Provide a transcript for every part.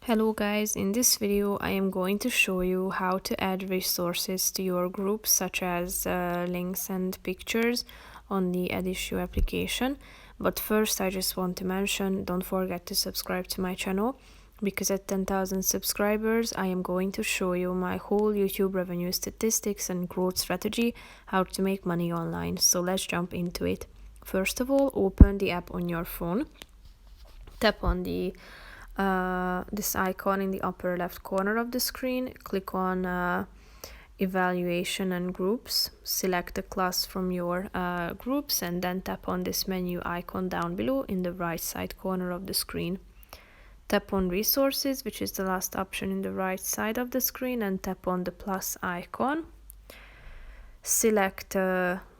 Hello guys, in this video I am going to show you how to add resources to your group such as links and pictures on the Additio application. But first I just want to mention, don't forget to subscribe to my channel, because at 10,000 subscribers I am going to show you my whole YouTube revenue statistics and growth strategy, how to make money online. So let's jump into it. First of all, open the app on your phone, tap on this icon in the upper left corner of the screen, click on evaluation and groups, select a class from your groups, and then tap on this menu icon down below in the right side corner of the screen. Tap on resources, which is the last option in the right side of the screen, and tap on the plus icon. Select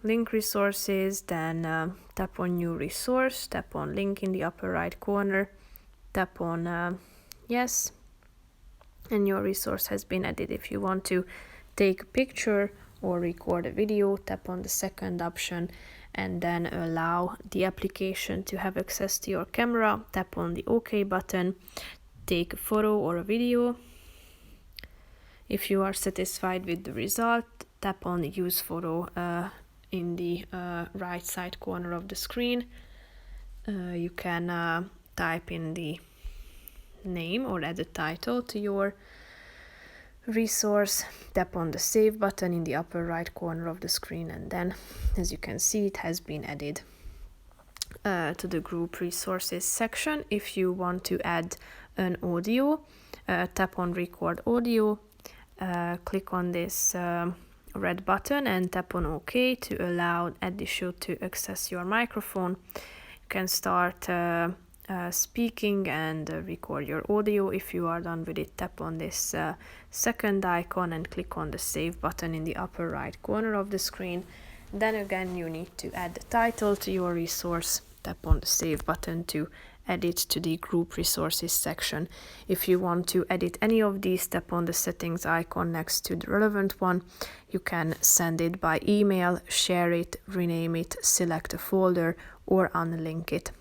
link resources, then tap on new resource, tap on link in the upper right corner, tap on yes, and your resource has been added. If you want to take a picture or record a video, tap on the second option and then allow the application to have access to your camera. Tap on the OK button, take a photo or a video. If you are satisfied with the result, tap on use photo in the right side corner of the screen. You can type in the name or add a title to your resource, tap on the save button in the upper right corner of the screen, and then as you can see it has been added to the group resources section. If you want to add an audio, tap on record audio, click on this red button and tap on OK to allow Additio to access your microphone. You can start speaking and record your audio. If you are done with it, tap on this second icon and click on the save button in the upper right corner of the screen. Then again you need to add the title to your resource. Tap on the save button to add it to the group resources section. If you want to edit any of these, tap on the settings icon next to the relevant one. You can send it by email, share it, rename it, select a folder, or unlink it.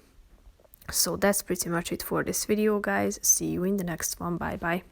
So that's pretty much it for this video, guys. See you in the next one. Bye bye.